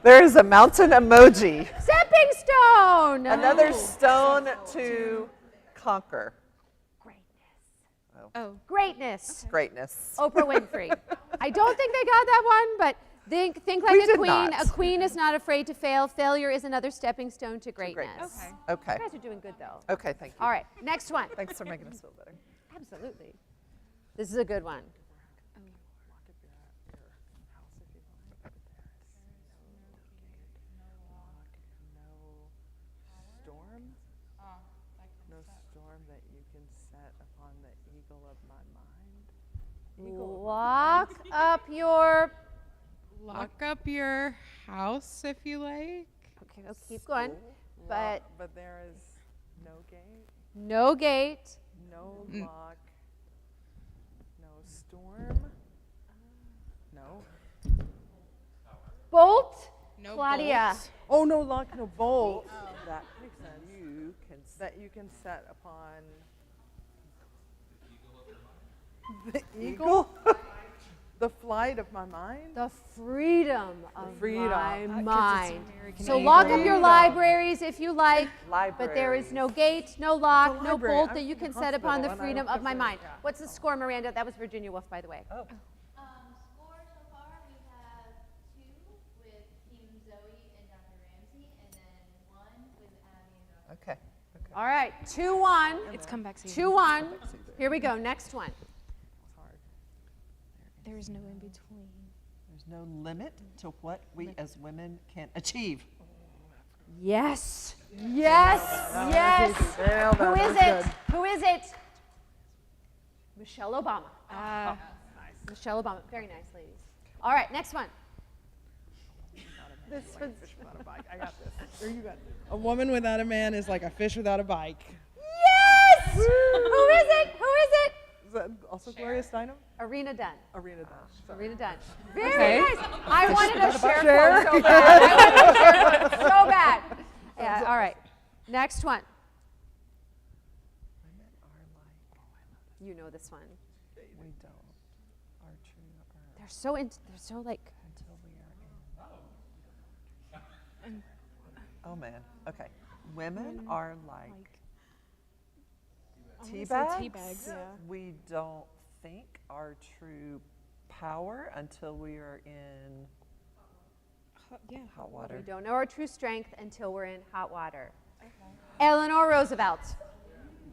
There is a mountain emoji. Stepping stone. Another stone to conquer. Greatness. Oh. Greatness. Greatness. Oprah Winfrey. I don't think they got that one, but think like We a did queen. not. A queen is not afraid to fail. Failure is another stepping stone to greatness. Greatness. Okay. Okay. You guys are doing good though. Okay, thank you. All right, next one. Thanks for making us feel better. Absolutely. This is a good one. No storm that you can set upon the eagle of my mind. Lock up your. Lock up your house if you like. Okay, let's keep going. But But there is no gate, no gate. no lock, no storm, no. Bolt. No Claudia. bolts. Oh, no lock, no bolt. That makes sense. You can That you can set upon the eagle, the flight of my mind. The freedom of freedom. my That mind. American So Eagle. lock up your Freedom. libraries if you like, but there is libraries. no gate, no lock, The no library. bolt I'm that you in can the set upon the hospital and I freedom don't of my have mind. to- yeah. What's the score, Miranda? That was Virginia Woolf, by the way. Oh, Score so far, we have 2 with Team Zoe and Dr. Ramsey, and then 1 with Abby and Dr. okay. Okay. All right, 2-1. It's comeback season. 2-1. Here we go, next one. It's hard. There is no in between. There's no limit to what we as women can achieve. Yes, yes, yes. Who is it? Who is it? Michelle Obama. Michelle Obama. Very nice, ladies. All right, next one. This was. Fish without a bike. I got this. Or you got this. A woman without a man is like a fish without a bike. Yes! Who is it? Who is it? Is that also Gloria Steinem? Arena Dunn. Arena Dash. Arena Dunn. Very Okay. nice. I wanted a share Cher? quote so bad. I wanted a share quote so bad. Yeah, all right. Next one. Women are like, You know this one. we don't, are true, are They're so like. until we are in. Oh man, okay. Women are like tea say bags. tea bags, yeah. We don't think are true power until we are in hot water. We don't know our true strength until we're in hot water. Eleanor Roosevelt.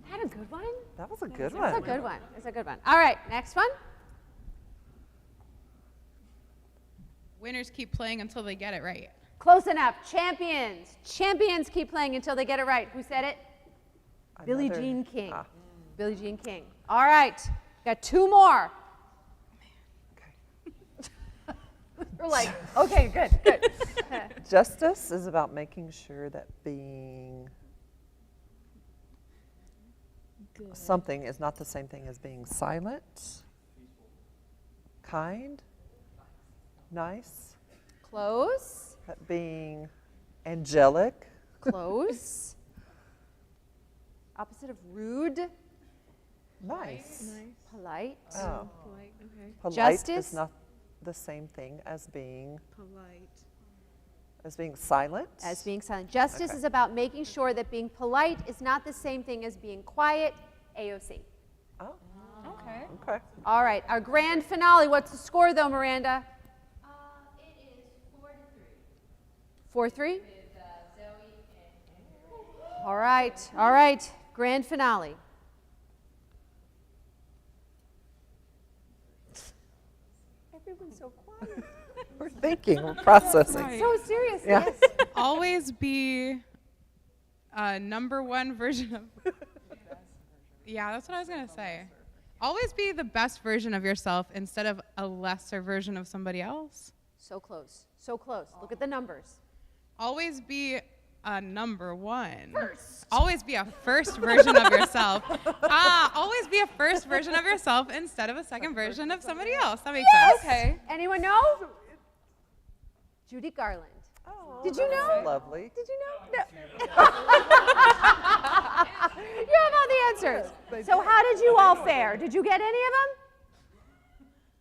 Had a good one? That was a good one. That's a good one. That's a good one. All right, next one. Winners keep playing until they get it right. Close enough. Champions. Champions keep playing until they get it right. Who said it? Billie Another- Jean King. Ah, Billie Jean King. All right. Got two more. okay. We're like, okay, good. Justice is about making sure that being something is not the same thing as being silent, kind, nice, Close. that being angelic, Close. Opposite of rude. nice. Polite. Oh. Polite, okay. Polite Justice? is not the same thing as being Polite. silent. As being silent. Justice Okay. is about making sure that being polite is not the same thing as being quiet. AOC. Oh, Okay. okay. All right, our grand finale. What's the score, though, Miranda? It is 4-3 4-3? with Zoe and All right. Grand finale. Everyone's so quiet. We're thinking, we're processing. Right. So serious. Yeah. Yes. Always be a number one version of. Yeah, that's what I was going to say. Always be the best version of yourself instead of a lesser version of somebody else. So close. So close. Look at the numbers. Always be a number one. First. Always be a first version of yourself. Always be a first version of yourself instead of a second version of somebody else. That makes sense. Okay. Anyone know? Judy Garland. Oh, Did you that's know? Lovely. Did you know? No. You have all the answers. So how did you all fare? Did you get any of them?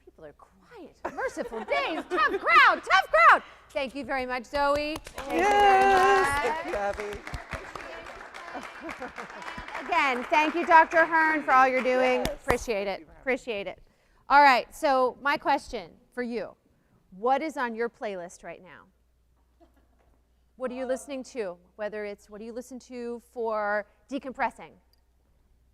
People are quiet. Merciful days. Tough crowd. Thank you very much, Zoe. Thank you Yes. very Thank you, Abby. much. Again, thank you, Dr. Hearn, for all you're doing. Yes. Appreciate it. All right, so my question for you. What is on your playlist right now? What are you listening to? What do you listen to for decompressing?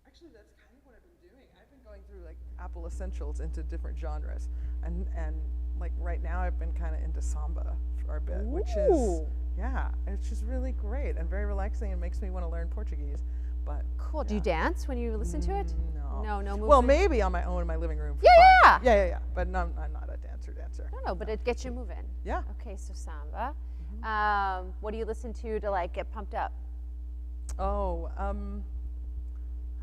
Actually, that's kind of what I've been doing. I've been going through like Apple Essentials into different genres, and like right now I've been kind of into samba for a bit, which is Ooh. it's just really great and very relaxing and makes me want to learn Portuguese. But Cool. Do you yeah. dance when you listen to it? No. No movement? Well, maybe on my own in my living room. for Yeah, fun. yeah. Yeah. But no, I'm not a dancer. No, but it gets you moving. Yeah. Okay, so samba. What do you listen to like get pumped up? Oh, I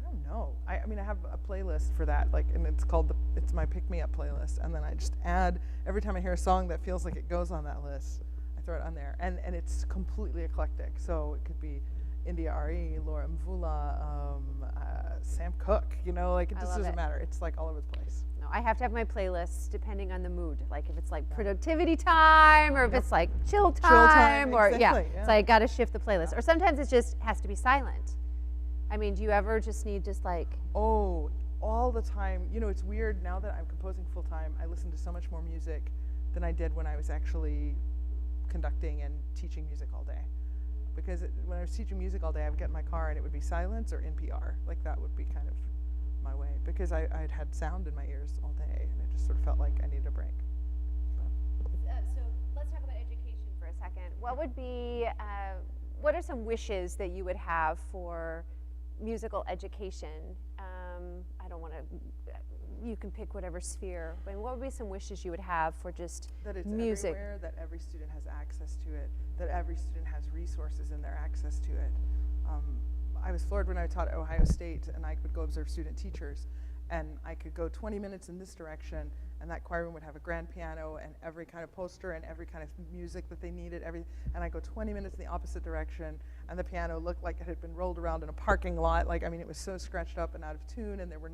don't know. I mean, I have a playlist for that, like, and it's called it's my Pick Me Up playlist, and then I just add every time I hear a song that feels like it goes on that list, I throw it on there, and it's completely eclectic. So it could be India Ari, Laura Mvula, Sam Cooke. You know, like it I just love doesn't it. matter. It's like all over the place. No, I have to have my playlists depending on the mood. Like if it's like productivity time, or if it's like chill time, or exactly, yeah. yeah. So I got to shift the playlist. Or sometimes it just has to be silent. I mean, do you ever just need like? Oh, all the time. You know, it's weird now that I'm composing full time. I listen to so much more music than I did when I was actually conducting and teaching music all day. Because when I was teaching music all day, I would get in my car and it would be silence or NPR. Like that would be kind of my way. Because I'd had sound in my ears all day and it just sort of felt like I needed a break. So let's talk about education for a second. What would be, what are some wishes that you would have for musical education? I don't want to, you can pick whatever sphere. I mean, what would be some wishes you would have for just That it's music? everywhere, that every student has access to it, that every student has resources in their access to it. I was floored when I taught at Ohio State and I would go observe student teachers and I could go 20 minutes in this direction and that choir room would have a grand piano and every kind of poster and every kind of music that they needed, and I go 20 minutes in the opposite direction and the piano looked like it had been rolled around in a parking lot. Like, I mean, it was so scratched up and out of tune, and there was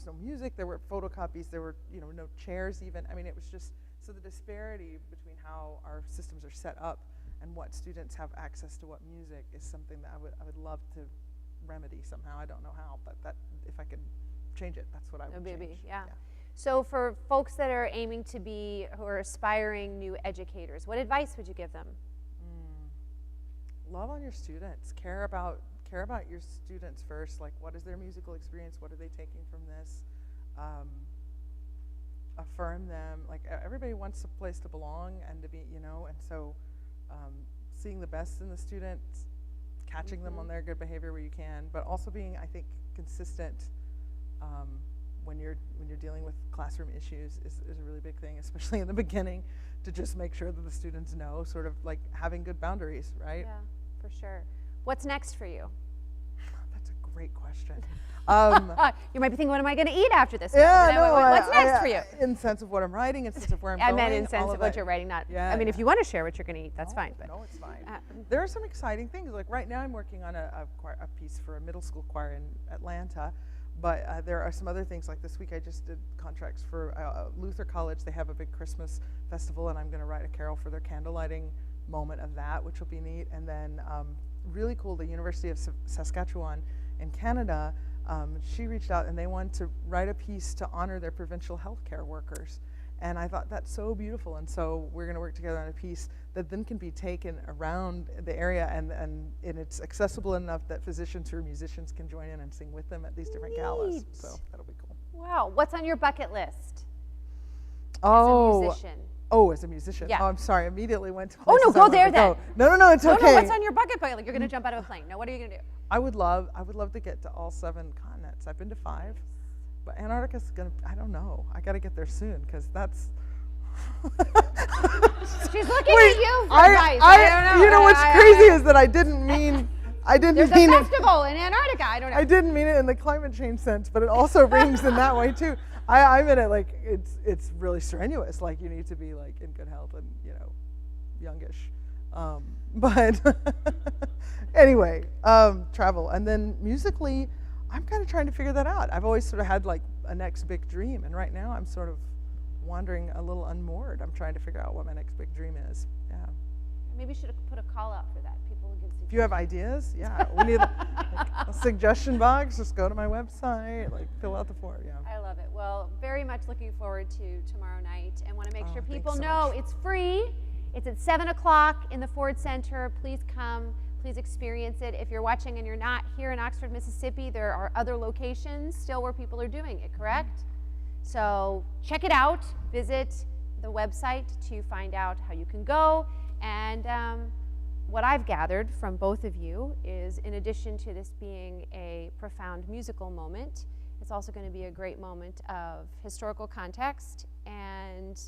no music, there were photocopies, there were no chairs even. I mean, it was just, so the disparity between how our systems are set up and what students have access to what music is something that I would love to remedy somehow. I don't know how, but that if I could change it, that's what I would maybe, change. yeah. So for folks that are aiming to be, who are aspiring new educators, what advice would you give them? Love on your students. Care about your students first. Like, what is their musical experience? What are they taking from this? Affirm them. Like, everybody wants a place to belong and to be, you know, and so seeing the best in the students, catching them on their good behavior where you can, but also being, I think, consistent when you're dealing with classroom issues is a really big thing, especially in the beginning, to just make sure that the students know, sort of like having good boundaries, right? Yeah, for sure. What's next for you? That's a great question. You might be thinking, what am I going to eat after this? Yeah, No, what's next for you? In sense of what I'm writing, in sense of where I'm going. I meant in sense all of what you're writing, not. Yeah, I mean, yeah. if you want to share what you're going to eat, that's fine. But no, it's fine. There are some exciting things. Like right now, I'm working on a piece for a middle school choir in Atlanta. But there are some other things. Like this week, I just did contracts for Luther College. They have a big Christmas festival, and I'm going to write a carol for their candle lighting moment of that, which will be neat. And then really cool, the University of Saskatchewan in Canada, she reached out and they wanted to write a piece to honor their provincial healthcare workers. And I thought that's so beautiful. And so we're going to work together on a piece that then can be taken around the area and it's accessible enough that physicians or musicians can join in and sing with them at these different galas. So that'll be cool. Wow, what's on your bucket list? Oh, as a musician? As a musician. Yeah. Oh, I'm sorry. Immediately went to. Oh, no, places I go wanted there to then. go. No, it's okay. No, what's on your bucket list? Like, you're going to jump out of a plane. No, what are you going to do? I would love to get to all 7 continents. I've been to 5, but Antarctica's gonna. I don't know. I got to get there soon because that's. She's looking at you for advice. I don't know. You know what's crazy is that I didn't mean. There's a festival in Antarctica. I don't know. I didn't mean it in the climate change sense, but it also rings in that way too. I mean it like it's really strenuous. Like you need to be like in good health and youngish. But anyway, travel. And then musically, I'm kind of trying to figure that out. I've always sort of had like a next big dream, and right now I'm sort of wandering a little unmoored. I'm trying to figure out what my next big dream is. Yeah. Maybe you should have put a call out for that. People will give suggestions. If you have ideas, yeah, we need a suggestion box. Just go to my website, like fill out the form. Yeah. I love it. Well, very much looking forward to tomorrow night, and want to make sure people thanks so know much. it's free. It's at 7 o'clock in the Ford Center. Please come. Please experience it. If you're watching and you're not here in Oxford, Mississippi, there are other locations still where people are doing it, correct? So check it out. Visit the website to find out how you can go. And what I've gathered from both of you is, in addition to this being a profound musical moment, it's also going to be a great moment of historical context and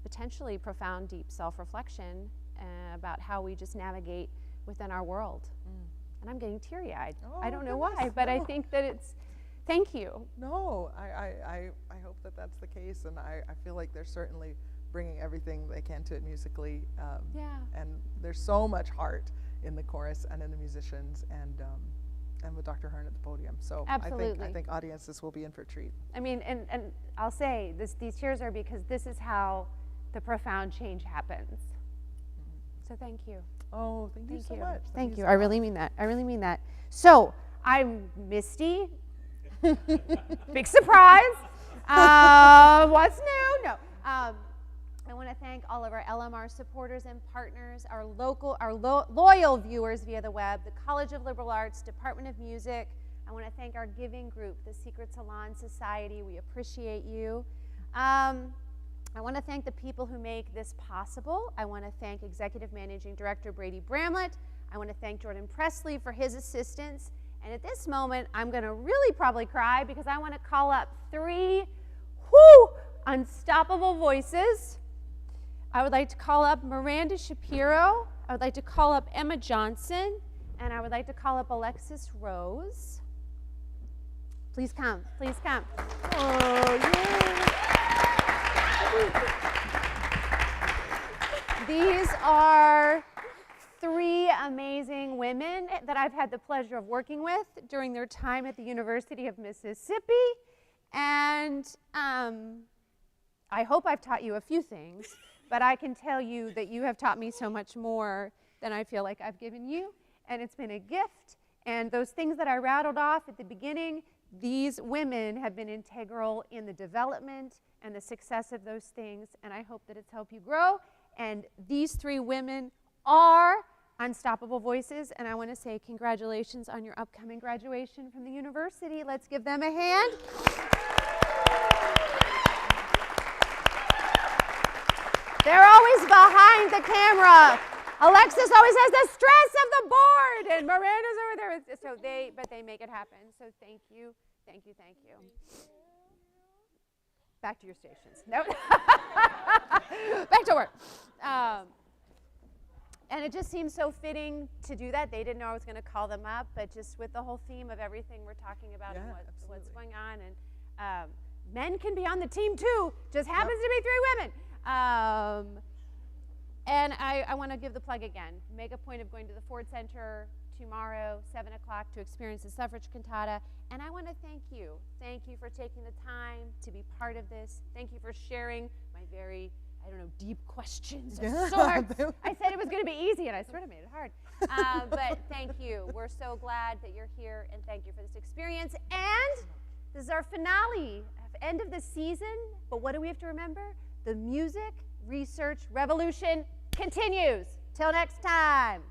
potentially profound, deep self-reflection about how we just navigate within our world. And I'm getting teary-eyed. I don't know why, but I think that it's, thank you. No, I hope that that's the case, and I feel like they're certainly bringing everything they can to it musically. And there's so much heart in the chorus and in the musicians, and with Dr. Hearn at the podium. So Absolutely. I think audiences will be in for a treat. I mean, and I'll say these tears are because this is how the profound change happens. So thank you. Oh, thank you so much. Thank you. I really mean that. I really mean that. So I'm Misty. Big surprise. What's new? No. I want to thank all of our LMR supporters and partners, our loyal viewers via the web, the College of Liberal Arts, Department of Music. I want to thank our giving group, the Secret Salon Society. We appreciate you. I want to thank the people who make this possible. I want to thank Executive Managing Director Brady Bramlett. I want to thank Jordan Presley for his assistance. And at this moment, I'm going to really probably cry because I want to call up 3 unstoppable voices. I would like to call up Miranda Shapiro. I would like to call up Emma Johnson. And I would like to call up Alexis Rose. Please come. Please come. Oh, yay. These are 3 amazing women that I've had the pleasure of working with during their time at the University of Mississippi. And I hope I've taught you a few things, but I can tell you that you have taught me so much more than I feel like I've given you, and it's been a gift. And those things that I rattled off at the beginning, these women have been integral in the development and the success of those things, and I hope that it's helped you grow. And these 3 women are unstoppable voices, and I want to say congratulations on your upcoming graduation from the university. Let's give them a hand. They're always behind the camera. Alexis always has the stress of the board, and Miranda's over there. So but they make it happen. So thank you, thank you, thank you. Back to your stations. No. Back to work. And it just seems so fitting to do that. They didn't know I was going to call them up, but just with the whole theme of everything we're talking about and what's going on. And men can be on the team too. Just happens to be 3 women. And I want to give the plug again. Make a point of going to the Ford Center tomorrow, 7 o'clock, to experience the suffrage cantata. And I want to thank you. Thank you for taking the time to be part of this. Thank you for sharing my very, deep questions of sorts. I said it was going to be easy, and I sort of made it hard. But thank you. We're so glad that you're here, and thank you for this experience. And this is our finale, end of the season. But what do we have to remember? The music research revolution continues. Till next time.